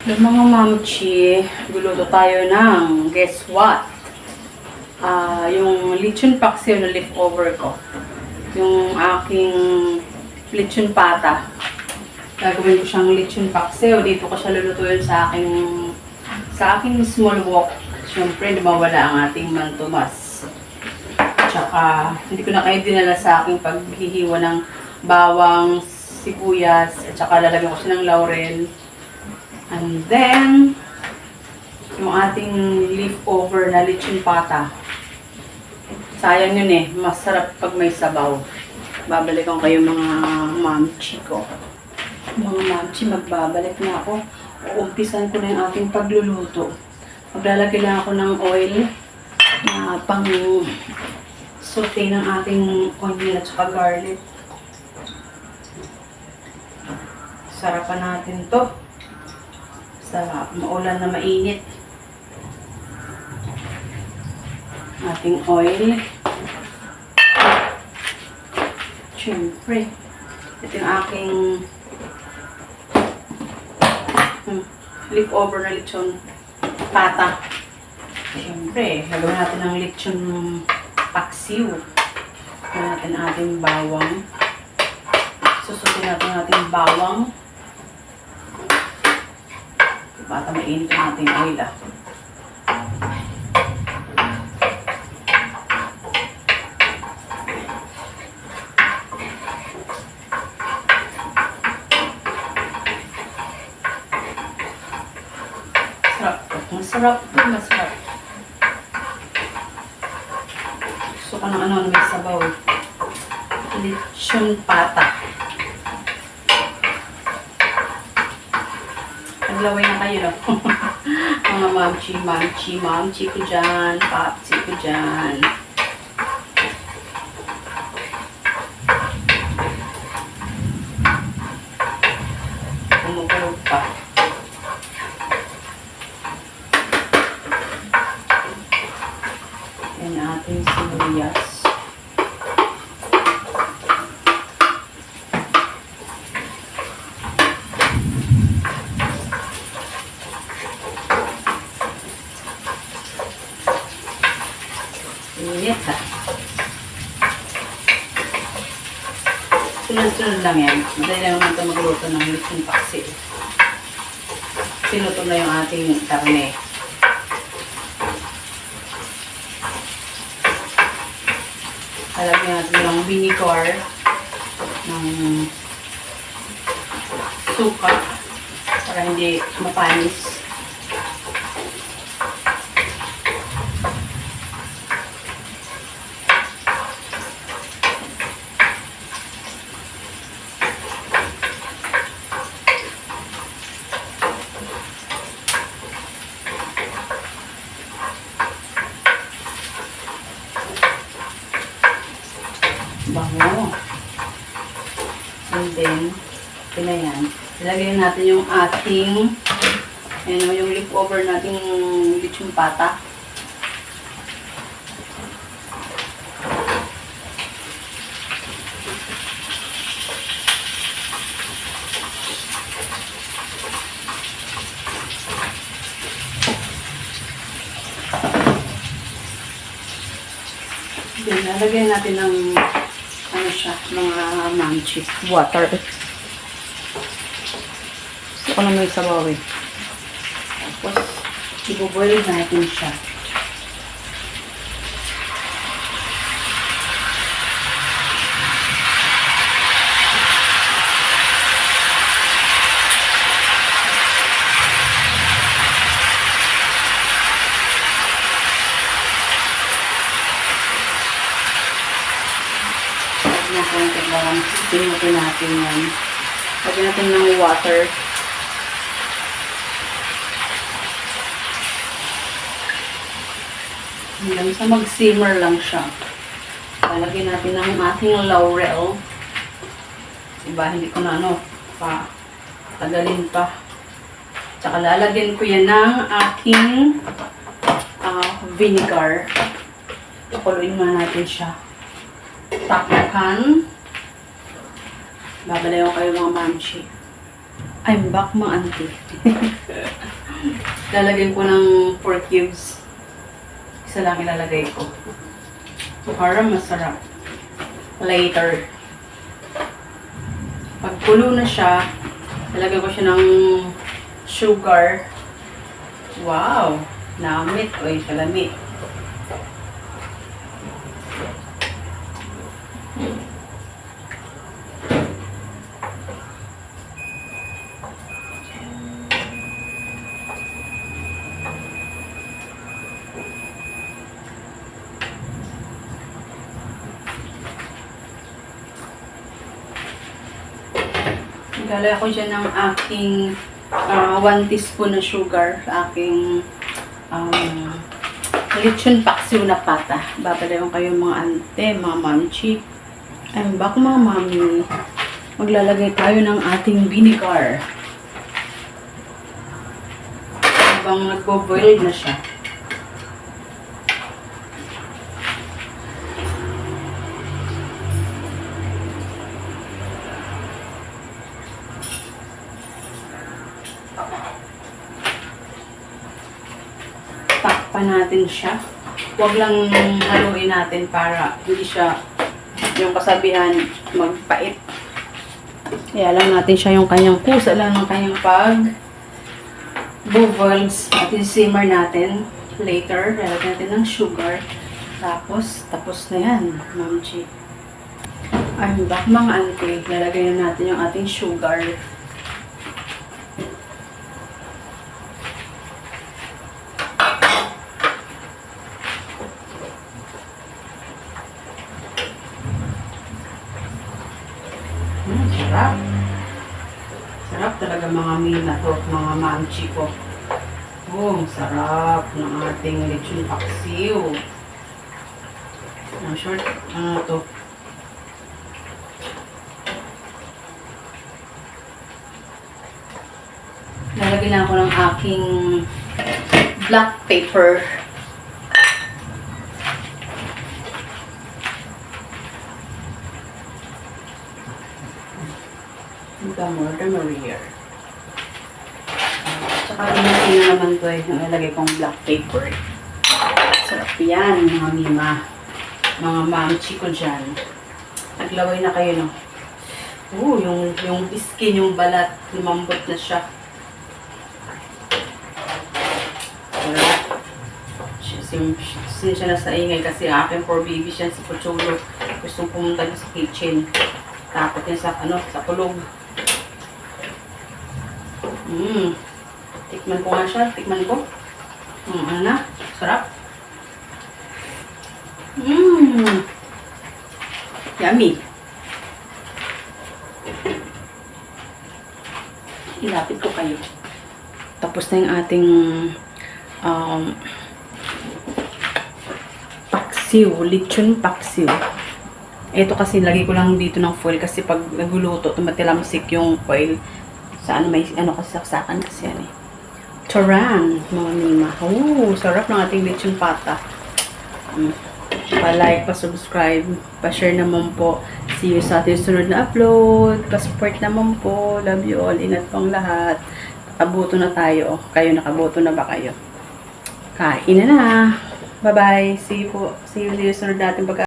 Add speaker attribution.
Speaker 1: Yung mga mamchi, guluto tayo ng, guess what? Yung lechon paksiw na leftover ko. Yung aking lechon pata. Gagawin ko siyang lechon paksiw. Dito ko siya lulutuin sa aking small wok. Siyempre, di mawala ang ating mantumas. Tsaka, hindi ko na kayo dinala sa aking paghihiwa ng bawang, sibuyas, at saka lalagyan ko siya ng laurel. And then, yung ating leftover na lechon pata. Sayang yun eh. Masarap pag may sabaw. Babalikan kayo mga mamchi ko. Mga mamchi, magbabalik na ako. Uumpisan ko na yung ating pagluluto. Maglalagay lang ako ng oil na pang saute ng ating onion at saka garlic. Sarapan natin to. Sa maulan na mainit. Ating oil. Siyempre, ito yung aking leftover na lechon pata. Siyempre, gagawin natin ng lechon paksiw. Gagawin natin ating bawang. Susutin natin ating bawang. Bata mainit ang ating oil ah. Masarap. Masarap. Gusto ko ng ano may sabaw. Lechon pata. Naglaway na kayo, no? Mga mamchi ko dyan, papsi ko dyan. Kumukulog pa. Yan ating sibuyas. Init ha. Sunod-sunod lang yan. Madali lang naman ito magluto ng lechon paksiw. Sinuto na yung ating karne. Halagyan natin ng vinegar, ng suka, para hindi mapanis. Bango. And then, ito na yan. Ilagay natin yung ating, yung leftover nating lechon pata. Then, lalagyan natin ng ano siya, mga mamchi water. Gusto ko na may sabaw eh. Tapos, ibuboil natin siya. Pinutin natin yan. Lagyan natin ng water. Hanggang sa mag-simmer lang siya. Lalagyan natin ng ating laurel. Diba, hindi ko na tagalin pa. Tsaka lalagyan ko yan ng aking vinegar. Pakuluin muna natin siya. Takpan. Babalayan ko kayo mga mamchi. I'm back, mga auntie. Lalagyan ko ng 4 cubes. Isa lang ilalagay ko. Para masarap. Later. Pag kulo na siya, lalagyan ko siya ng sugar. Wow! Namit. Uy, kalamit. Naglalagay ako dyan ng aking 1 teaspoon na sugar sa aking lechon paksiw na pata. Babalayan kayo mga ante, mga mamchi. I'm back, mga mami. Maglalagay tayo ng ating vinegar. Habang nagbo-boil na siya. Takpan natin siya. Huwag lang haluin natin para hindi siya yung kasabihan magpait. Kaya lang natin siya yung kanyang kusa lang ng kanyang boils at simmer natin. Later, lalagyan natin ng sugar. Tapos na yan, mamchi. I'm back, mga auntie. Lalagyan natin yung ating sugar. Sarap. Sarap talaga, mga mina to, mga mamchi ko. Oh, sarap ng ating lechon paksiw. Short, ano to? Lalagyan na ako ng aking black pepper. The more the merrier. Tsaka inasin na naman ito eh. Nalagay kong black pepper. Sarap yan, mga mima. Mga mamchi ko dyan. Naglaway na kayo, no? Yung skin, yung balat, lumambot na siya. Sarap. Siya na sa ingay kasi aking poor baby siya si Pocholo. Gustong pumunta sa kitchen. Takot niya sa kulog. Tikman ko nga siya. Tikman ko. Ano na? Sarap. Yummy. Ilapit ko kayo. Tapos na yung ating paksiw. Lechon paksiw. Ito kasi lagi ko lang dito ng foil kasi pag naguluto, tumatilamsik yung foil. Sa may kasi saksakan kasi yan eh. Charan, mga mima. Sarap ng ating lechon pata. Pa-like, pa-subscribe, pa-share naman po. See you sa ating sunod na upload. Pa-support naman po. Love you all. Ingat pong lahat. Nakaboto na tayo. Kayo, nakaboto na ba kayo? Kain na na. Bye-bye. See you po. See you sa sunod natin pagka